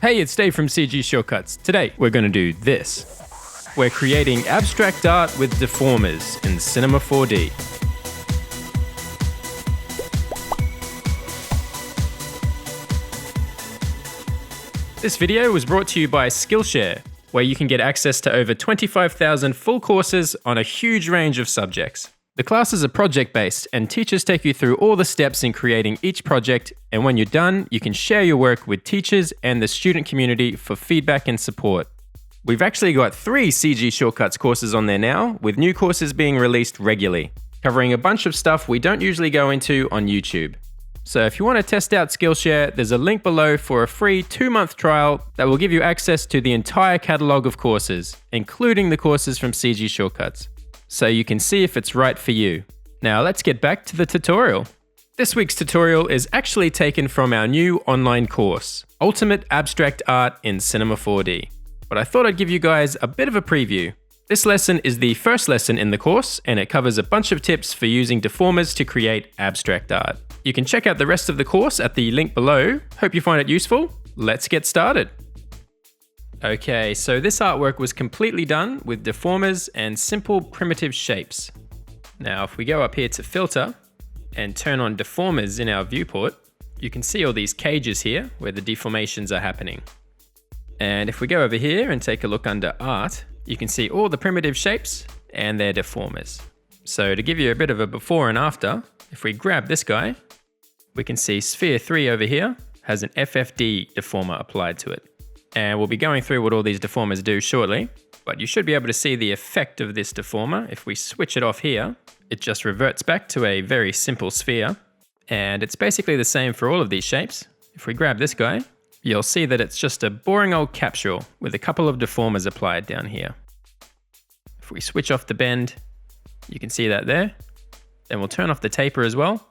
Hey, it's Dave from CG Shortcuts. Today, we're going to do this. We're creating abstract art with deformers in Cinema 4D. This video was brought to you by Skillshare, where you can get access to over 25,000 full courses on a huge range of subjects. The classes are project-based, and teachers take you through all the steps in creating each project, and when you're done, you can share your work with teachers and the student community for feedback and support. We've actually got 3 CG Shortcuts courses on there now, with new courses being released regularly, covering a bunch of stuff we don't usually go into on YouTube. So if you want to test out Skillshare, there's a link below for a free 2-month trial that will give you access to the entire catalog of courses, including the courses from CG Shortcuts, so you can see if it's right for you. Now let's get back to the tutorial. This week's tutorial is actually taken from our new online course, Ultimate Abstract Art in Cinema 4D. But I thought I'd give you guys a bit of a preview. This lesson is the first lesson in the course, and it covers a bunch of tips for using deformers to create abstract art. You can check out the rest of the course at the link below. Hope you find it useful. Let's get started. Okay, so this artwork was completely done with deformers and simple primitive shapes. Now, if we go up here to filter and turn on deformers in our viewport, you can see all these cages here where the deformations are happening. And if we go over here and take a look under art, you can see all the primitive shapes and their deformers. So to give you a bit of a before and after, if we grab this guy, we can see Sphere 3 over here has an FFD deformer applied to it. And we'll be going through what all these deformers do shortly, but you should be able to see the effect of this deformer. If we switch it off here, it just reverts back to a very simple sphere. And it's basically the same for all of these shapes. If we grab this guy, you'll see that it's just a boring old capsule with a couple of deformers applied down here. If we switch off the bend, you can see that there. Then we'll turn off the taper as well,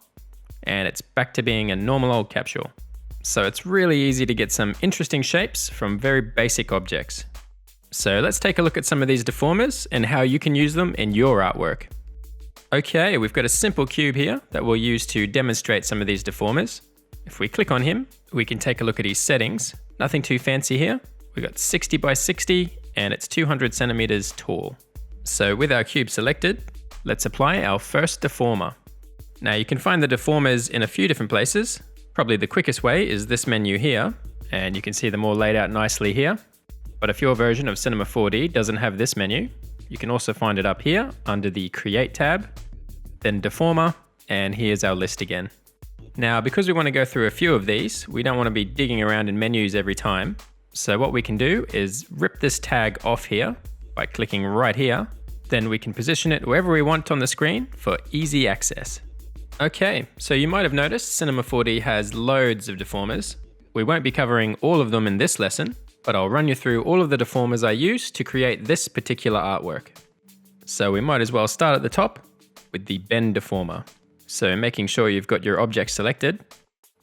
and it's back to being a normal old capsule. So it's really easy to get some interesting shapes from very basic objects. So let's take a look at some of these deformers and how you can use them in your artwork. Okay, we've got a simple cube here that we'll use to demonstrate some of these deformers. If we click on him, we can take a look at his settings. Nothing too fancy here. We've got 60 by 60 and it's 200 centimeters tall. So with our cube selected, let's apply our first deformer. Now you can find the deformers in a few different places. Probably the quickest way is this menu here, and you can see them all laid out nicely here. But if your version of Cinema 4D doesn't have this menu, you can also find it up here under the Create tab, then Deformer, and here's our list again. Now, because we want to go through a few of these, we don't want to be digging around in menus every time. So what we can do is rip this tag off here by clicking right here. Then we can position it wherever we want on the screen for easy access. Okay, so you might have noticed Cinema 4D has loads of deformers. We won't be covering all of them in this lesson, but I'll run you through all of the deformers I use to create this particular artwork. So we might as well start at the top with the bend deformer. So making sure you've got your object selected,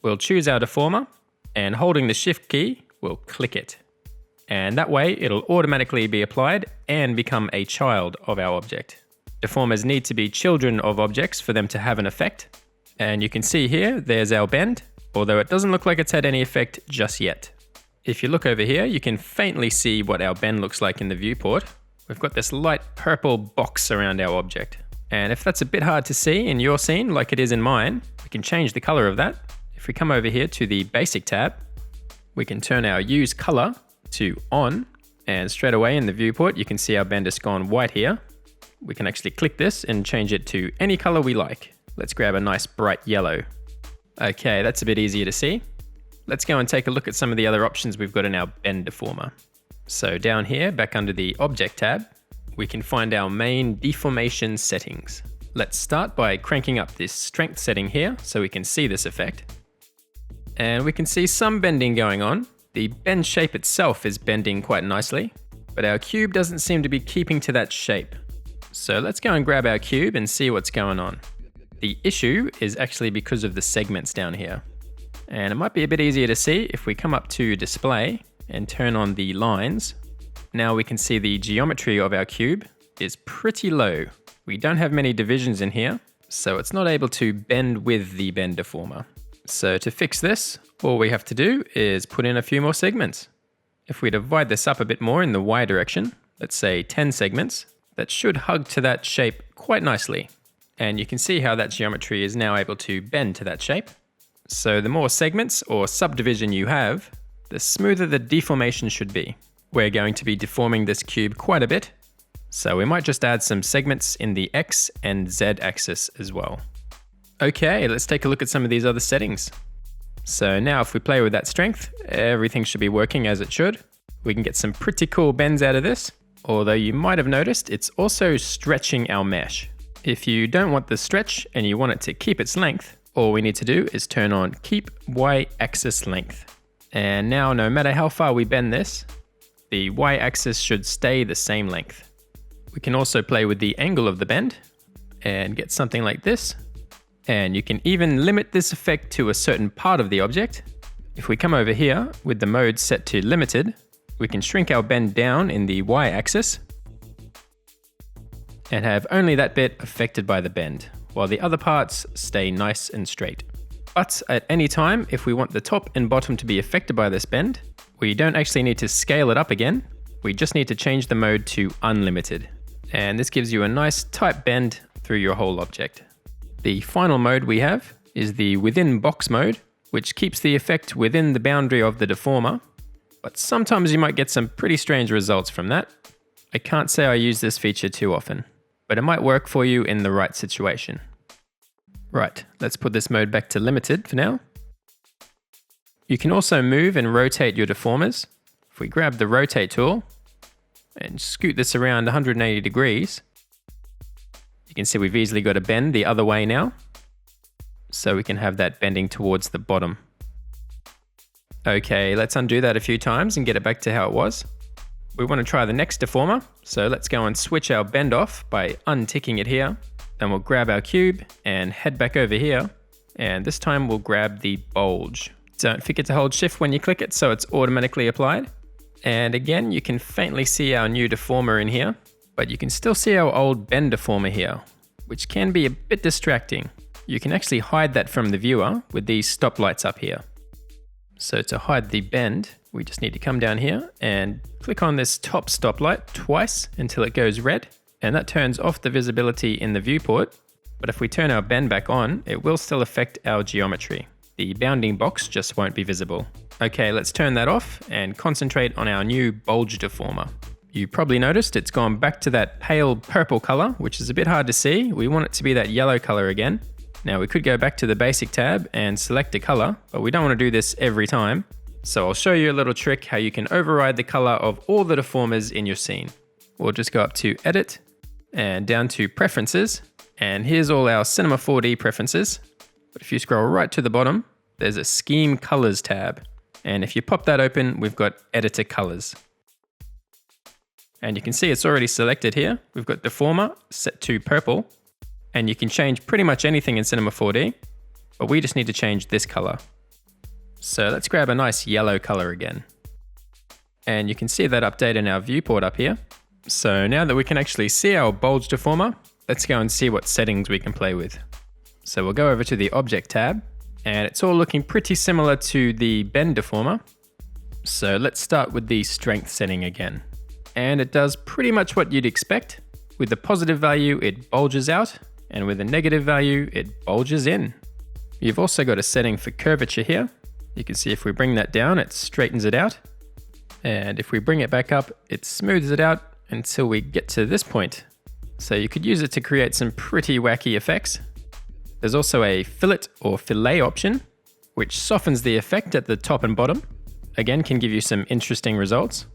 we'll choose our deformer, and holding the Shift key, we'll click it. And that way it'll automatically be applied and become a child of our object. Deformers need to be children of objects for them to have an effect. And you can see here, there's our bend, although it doesn't look like it's had any effect just yet. If you look over here, you can faintly see what our bend looks like in the viewport. We've got this light purple box around our object. And if that's a bit hard to see in your scene, like it is in mine, we can change the color of that. If we come over here to the Basic tab, we can turn our Use Color to On, and straight away in the viewport, you can see our bend has gone white here. We can actually click this and change it to any color we like. Let's grab a nice bright yellow. Okay, that's a bit easier to see. Let's go and take a look at some of the other options we've got in our bend deformer. So down here, back under the Object tab, we can find our main deformation settings. Let's start by cranking up this strength setting here so we can see this effect. And we can see some bending going on. The bend shape itself is bending quite nicely, but our cube doesn't seem to be keeping to that shape. So let's go and grab our cube and see what's going on. The issue is actually because of the segments down here. And it might be a bit easier to see if we come up to display and turn on the lines. Now we can see the geometry of our cube is pretty low. We don't have many divisions in here, so it's not able to bend with the bend deformer. So to fix this, all we have to do is put in a few more segments. If we divide this up a bit more in the Y direction, let's say 10 segments, that should hug to that shape quite nicely. And you can see how that geometry is now able to bend to that shape. So the more segments or subdivision you have, the smoother the deformation should be. We're going to be deforming this cube quite a bit, so we might just add some segments in the X and Z axis as well. Okay, let's take a look at some of these other settings. So now if we play with that strength, everything should be working as it should. We can get some pretty cool bends out of this, although you might have noticed it's also stretching our mesh. If you don't want the stretch and you want it to keep its length, all we need to do is turn on Keep Y-axis Length. And now no matter how far we bend this, the Y-axis should stay the same length. We can also play with the angle of the bend and get something like this. And you can even limit this effect to a certain part of the object. If we come over here with the mode set to limited, we can shrink our bend down in the Y-axis and have only that bit affected by the bend, while the other parts stay nice and straight. But at any time, if we want the top and bottom to be affected by this bend, we don't actually need to scale it up again. We just need to change the mode to unlimited. And this gives you a nice tight bend through your whole object. The final mode we have is the within box mode, which keeps the effect within the boundary of the deformer. But sometimes you might get some pretty strange results from that. I can't say I use this feature too often, but it might work for you in the right situation. Right, let's put this mode back to limited for now. You can also move and rotate your deformers. If we grab the rotate tool and scoot this around 180 degrees, you can see we've easily got a bend the other way now. So we can have that bending towards the bottom. Okay, let's undo that a few times and get it back to how it was. We want to try the next deformer, so let's go and switch our bend off by unticking it here. Then we'll grab our cube and head back over here, and this time we'll grab the bulge. Don't forget to hold shift when you click it so it's automatically applied. And again, you can faintly see our new deformer in here, but you can still see our old bend deformer here, which can be a bit distracting. You can actually hide that from the viewer with these stoplights up here. So to hide the bend, we just need to come down here and click on this top stoplight twice until it goes red, and that turns off the visibility in the viewport. But if we turn our bend back on, it will still affect our geometry. The bounding box just won't be visible. Okay, let's turn that off and concentrate on our new bulge deformer. You probably noticed it's gone back to that pale purple color, which is a bit hard to see. We want it to be that yellow color again. Now we could go back to the basic tab and select a color, but we don't want to do this every time. So I'll show you a little trick how you can override the color of all the deformers in your scene. We'll just go up to Edit and down to Preferences. And here's all our Cinema 4D preferences. But if you scroll right to the bottom, there's a Scheme Colors tab. And if you pop that open, we've got Editor Colors. And you can see it's already selected here. We've got Deformer set to purple. And you can change pretty much anything in Cinema 4D, but we just need to change this color. So let's grab a nice yellow color again. And you can see that update in our viewport up here. So now that we can actually see our bulge deformer, let's go and see what settings we can play with. So we'll go over to the Object tab, and it's all looking pretty similar to the bend deformer. So let's start with the strength setting again. And it does pretty much what you'd expect. With the positive value, it bulges out, and with a negative value, it bulges in. You've also got a setting for curvature here. You can see if we bring that down, it straightens it out. And if we bring it back up, it smooths it out until we get to this point. So you could use it to create some pretty wacky effects. There's also a fillet or fillet option, which softens the effect at the top and bottom. Again, can give you some interesting results.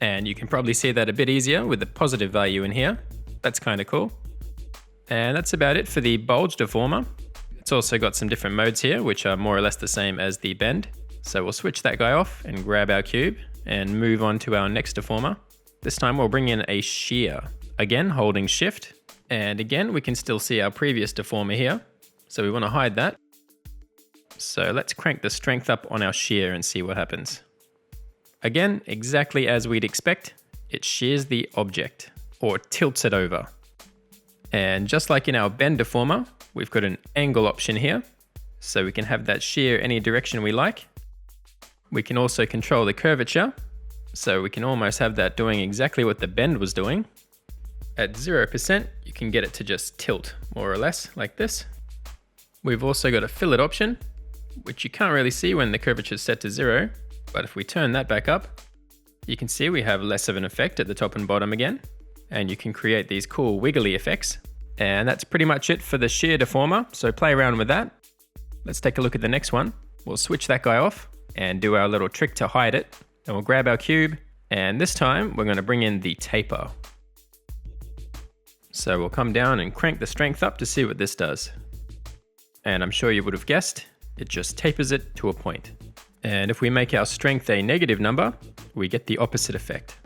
And you can probably see that a bit easier with the positive value in here. That's kind of cool. And that's about it for the bulge deformer. It's also got some different modes here, which are more or less the same as the bend. So we'll switch that guy off and grab our cube and move on to our next deformer. This time we'll bring in a shear. Again, holding shift. And again, we can still see our previous deformer here. So we want to hide that. So let's crank the strength up on our shear and see what happens. Again, exactly as we'd expect, it shears the object or tilts it over. And just like in our bend deformer, we've got an angle option here. So we can have that shear any direction we like. We can also control the curvature. So we can almost have that doing exactly what the bend was doing. At 0%, you can get it to just tilt, more or less, like this. We've also got a fillet option, which you can't really see when the curvature is set to 0, but if we turn that back up, you can see we have less of an effect at the top and bottom again, and you can create these cool wiggly effects. And that's pretty much it for the shear deformer, so play around with that. Let's take a look at the next one. We'll switch that guy off and do our little trick to hide it. Then we'll grab our cube, and this time we're going to bring in the taper. So we'll come down and crank the strength up to see what this does. And I'm sure you would have guessed, it just tapers it to a point. And if we make our strength a negative number, we get the opposite effect.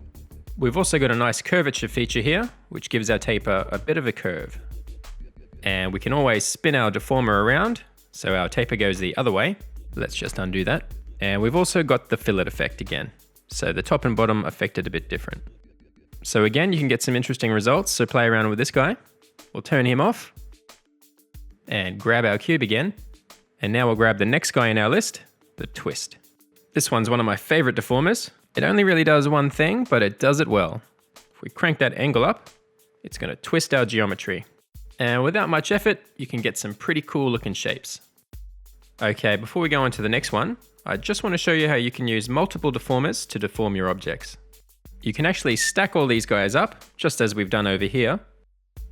We've also got a nice curvature feature here, which gives our taper a bit of a curve. And we can always spin our deformer around, so our taper goes the other way. Let's just undo that. And we've also got the fillet effect again. So the top and bottom affected a bit different. So again, you can get some interesting results, so play around with this guy. We'll turn him off and grab our cube again. And now we'll grab the next guy in our list, the twist. This one's one of my favorite deformers. It only really does one thing, but it does it well. If we crank that angle up, it's going to twist our geometry. And without much effort, you can get some pretty cool looking shapes. Okay, before we go on to the next one, I just want to show you how you can use multiple deformers to deform your objects. You can actually stack all these guys up, just as we've done over here,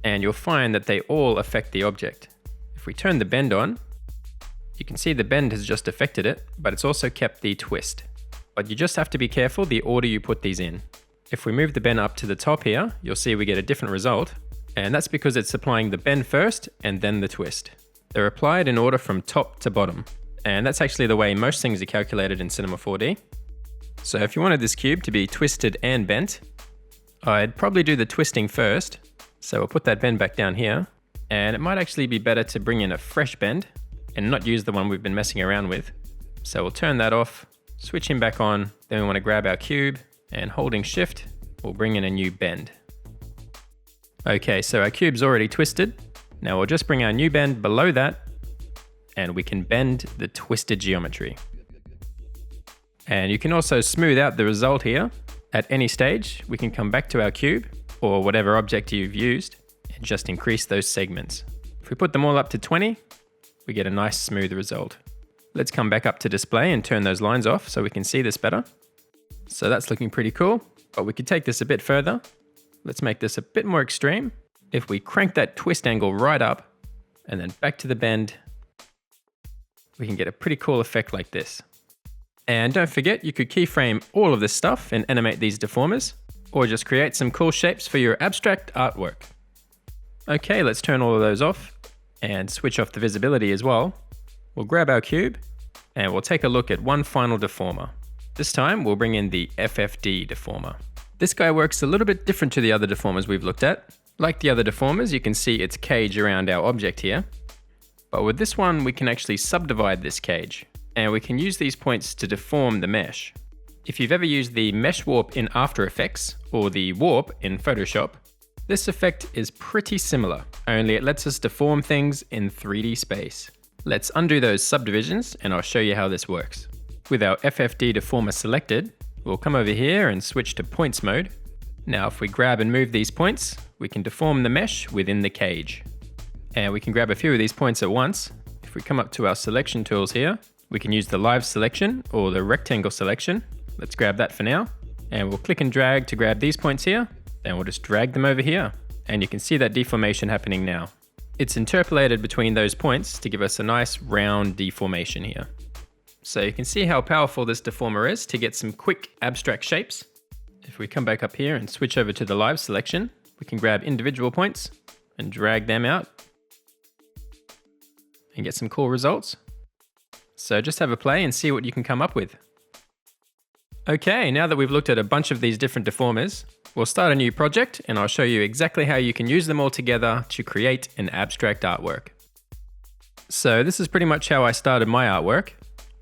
and you'll find that they all affect the object. If we turn the bend on, you can see the bend has just affected it, but it's also kept the twist. But you just have to be careful the order you put these in. If we move the bend up to the top here, you'll see we get a different result, and that's because it's applying the bend first and then the twist. They're applied in order from top to bottom, and that's actually the way most things are calculated in Cinema 4D. So if you wanted this cube to be twisted and bent, I'd probably do the twisting first. So we'll put that bend back down here, and it might actually be better to bring in a fresh bend and not use the one we've been messing around with. So we'll turn that off, switch him back on, then we want to grab our cube, and holding shift, we'll bring in a new bend. Okay, so our cube's already twisted. Now we'll just bring our new bend below that, and we can bend the twisted geometry. And you can also smooth out the result here. At any stage, we can come back to our cube, or whatever object you've used, and just increase those segments. If we put them all up to 20, we get a nice smooth result. Let's come back up to display and turn those lines off so we can see this better. So that's looking pretty cool, but we could take this a bit further. Let's make this a bit more extreme. If we crank that twist angle right up and then back to the bend, we can get a pretty cool effect like this. And don't forget, you could keyframe all of this stuff and animate these deformers, or just create some cool shapes for your abstract artwork. Okay, let's turn all of those off and switch off the visibility as well. We'll grab our cube and we'll take a look at one final deformer. This time we'll bring in the FFD deformer. This guy works a little bit different to the other deformers we've looked at. Like the other deformers, you can see its cage around our object here. But with this one, we can actually subdivide this cage, and we can use these points to deform the mesh. If you've ever used the mesh warp in After Effects or the warp in Photoshop, this effect is pretty similar, only it lets us deform things in 3D space. Let's undo those subdivisions and I'll show you how this works. With our FFD deformer selected, we'll come over here and switch to points mode. Now if we grab and move these points, we can deform the mesh within the cage. And we can grab a few of these points at once. If we come up to our selection tools here, we can use the live selection or the rectangle selection. Let's grab that for now. And we'll click and drag to grab these points here. Then we'll just drag them over here. And you can see that deformation happening now. It's interpolated between those points to give us a nice round deformation here. So you can see how powerful this deformer is to get some quick abstract shapes. If we come back up here and switch over to the live selection, we can grab individual points and drag them out and get some cool results. So just have a play and see what you can come up with. Okay, now that we've looked at a bunch of these different deformers, we'll start a new project and I'll show you exactly how you can use them all together to create an abstract artwork. So this is pretty much how I started my artwork.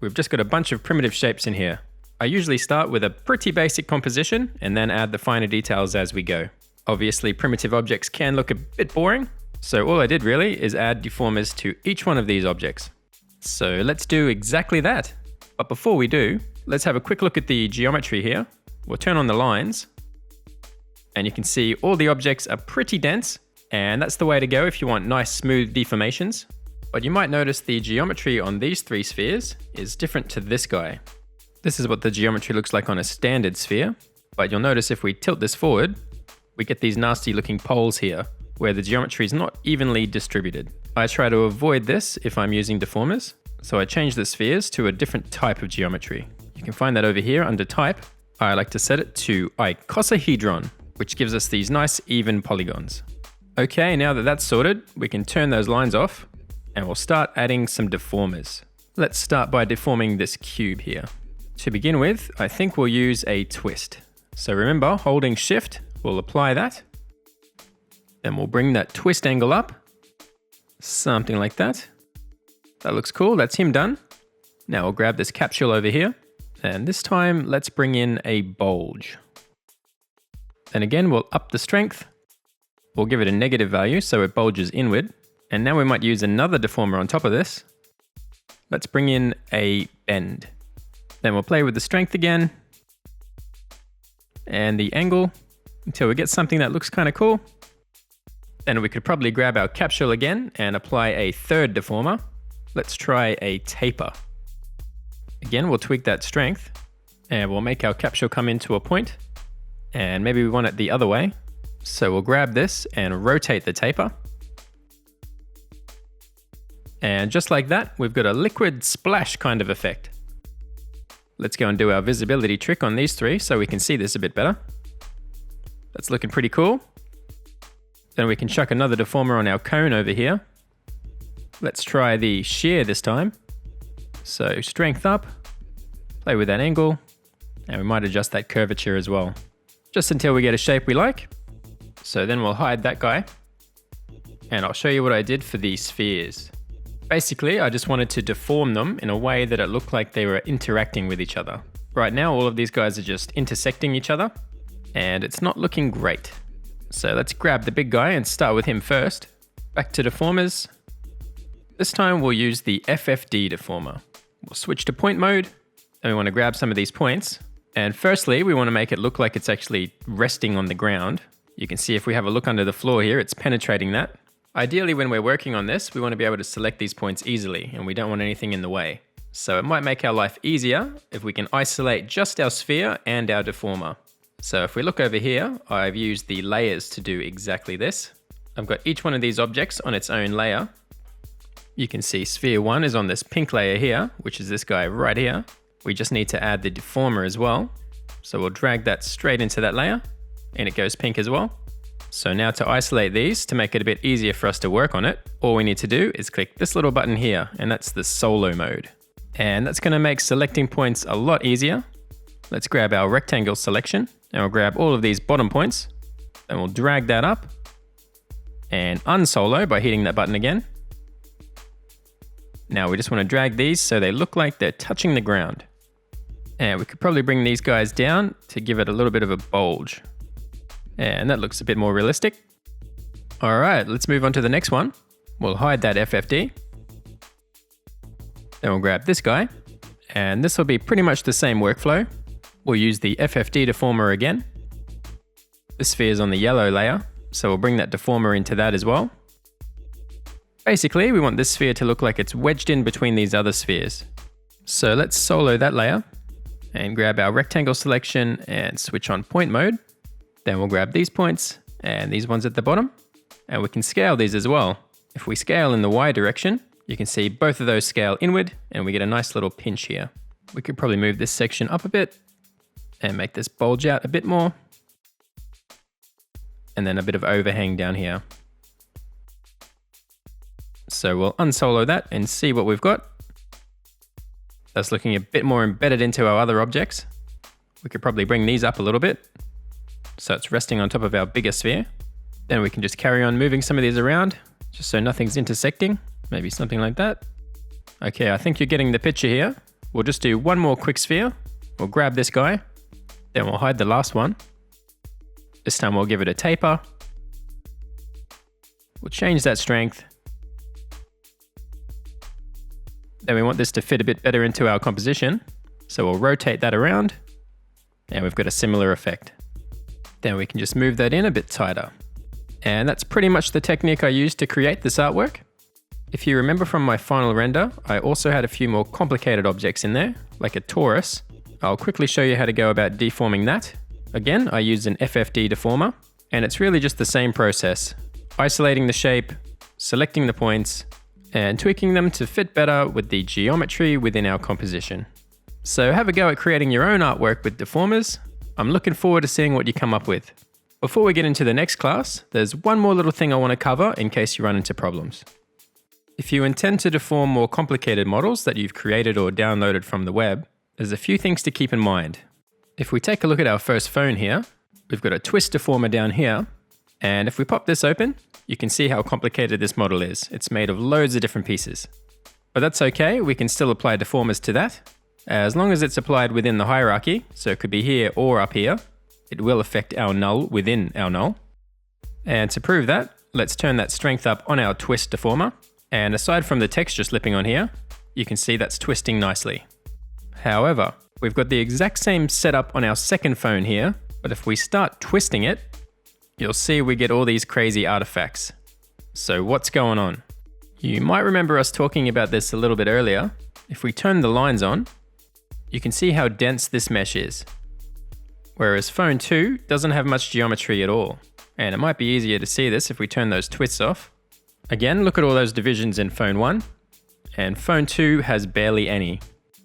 We've just got a bunch of primitive shapes in here. I usually start with a pretty basic composition and then add the finer details as we go. Obviously, primitive objects can look a bit boring, so all I did really is add deformers to each one of these objects. So let's do exactly that. But before we do, let's have a quick look at the geometry here. we'll turn on the lines, and you can see all the objects are pretty dense, and that's the way to go if you want nice smooth deformations. But you might notice the geometry on these three spheres is different to this guy. This is what the geometry looks like on a standard sphere, but you'll notice if we tilt this forward, we get these nasty looking poles here, where the geometry is not evenly distributed. I try to avoid this if I'm using deformers, so I change the spheres to a different type of geometry. You can find that over here under type. I like to set it to icosahedron, which gives us these nice even polygons. Okay, now that that's sorted, we can turn those lines off, and we'll start adding some deformers. Let's start by deforming this cube here. To begin with, I think we'll use a twist. So remember, holding shift, we'll apply that. Then we'll bring that twist angle up. Something like that. That looks cool, that's him done. Now we'll grab this capsule over here. And this time, let's bring in a bulge. Then again, we'll up the strength. We'll give it a negative value so it bulges inward. And now we might use another deformer on top of this. Let's bring in a bend. Then we'll play with the strength again. And the angle until we get something that looks kind of cool. Then we could probably grab our capsule again and apply a third deformer. Let's try a taper. Again, we'll tweak that strength and we'll make our capsule come into a point. And maybe we want it the other way. So we'll grab this and rotate the taper. And just like that, we've got a liquid splash kind of effect. Let's go and do our visibility trick on these three so we can see this a bit better. That's looking pretty cool. Then we can chuck another deformer on our cone over here. Let's try the shear this time. So strength up, play with that angle, and we might adjust that curvature as well, just until we get a shape we like. So then we'll hide that guy, and I'll show you what I did for these spheres. Basically, I just wanted to deform them in a way that it looked like they were interacting with each other. Right now, all of these guys are just intersecting each other, and it's not looking great. So let's grab the big guy and start with him first. Back to deformers. This time we'll use the FFD deformer. We'll switch to point mode, and we want to grab some of these points. And firstly, we want to make it look like it's actually resting on the ground. You can see if we have a look under the floor here, it's penetrating that. Ideally, when we're working on this, we want to be able to select these points easily, and we don't want anything in the way. So it might make our life easier if we can isolate just our sphere and our deformer. So if we look over here, I've used the layers to do exactly this. I've got each one of these objects on its own layer. You can see sphere 1 is on this pink layer here, which is this guy right here. We just need to add the deformer as well. So we'll drag that straight into that layer, and it goes pink as well. So now to isolate these, to make it a bit easier for us to work on it, all we need to do is click this little button here, and that's the solo mode. And that's going to make selecting points a lot easier. Let's grab our rectangle selection, and we'll grab all of these bottom points, and we'll drag that up, and unsolo by hitting that button again. Now we just want to drag these so they look like they're touching the ground. And we could probably bring these guys down to give it a little bit of a bulge. And that looks a bit more realistic. All right, let's move on to the next one. We'll hide that FFD. Then we'll grab this guy. And this will be pretty much the same workflow. We'll use the FFD deformer again. The sphere is on the yellow layer, so we'll bring that deformer into that as well. Basically, we want this sphere to look like it's wedged in between these other spheres. So let's solo that layer and grab our rectangle selection and switch on point mode. Then we'll grab these points and these ones at the bottom, and we can scale these as well. If we scale in the Y direction, you can see both of those scale inward and we get a nice little pinch here. We could probably move this section up a bit and make this bulge out a bit more. And then a bit of overhang down here. So we'll unsolo that and see what we've got. That's looking a bit more embedded into our other objects. We could probably bring these up a little bit, so it's resting on top of our bigger sphere. Then we can just carry on moving some of these around, just so nothing's intersecting, maybe something like that. Okay, I think you're getting the picture here. We'll just do one more quick sphere. We'll grab this guy, then we'll hide the last one. This time we'll give it a taper. We'll change that strength. Then we want this to fit a bit better into our composition, so we'll rotate that around. And we've got a similar effect. Then we can just move that in a bit tighter. And that's pretty much the technique I used to create this artwork. If you remember from my final render, I also had a few more complicated objects in there, like a torus. I'll quickly show you how to go about deforming that. Again, I used an FFD deformer, and it's really just the same process. Isolating the shape, selecting the points, and tweaking them to fit better with the geometry within our composition. So have a go at creating your own artwork with deformers. I'm looking forward to seeing what you come up with. Before we get into the next class, there's one more little thing I want to cover in case you run into problems. If you intend to deform more complicated models that you've created or downloaded from the web, there's a few things to keep in mind. If we take a look at our first phone here, we've got a twist deformer down here, and if we pop this open, you can see how complicated this model is. It's made of loads of different pieces. But that's okay, we can still apply deformers to that. As long as it's applied within the hierarchy, so it could be here or up here, it will affect our null within our null. And to prove that, let's turn that strength up on our twist deformer. And aside from the texture slipping on here, you can see that's twisting nicely. However, we've got the exact same setup on our second phone here, but if we start twisting it, you'll see we get all these crazy artifacts. So what's going on? You might remember us talking about this a little bit earlier. If we turn the lines on, you can see how dense this mesh is. Whereas phone 2 doesn't have much geometry at all. And it might be easier to see this if we turn those twists off. Again, look at all those divisions in phone 1, and phone 2 has barely any.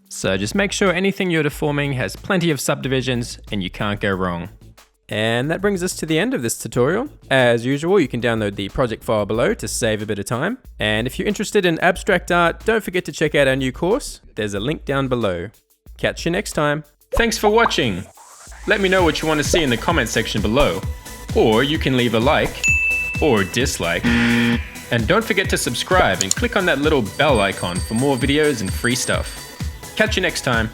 So just make sure anything you're deforming has plenty of subdivisions and you can't go wrong. And that brings us to the end of this tutorial. As usual, you can download the project file below to save a bit of time. And if you're interested in abstract art, don't forget to check out our new course. There's a link down below. Catch you next time. Thanks for watching. Let me know what you want to see in the comment section below. Or you can leave a like or dislike. And don't forget to subscribe and click on that little bell icon for more videos and free stuff. Catch you next time.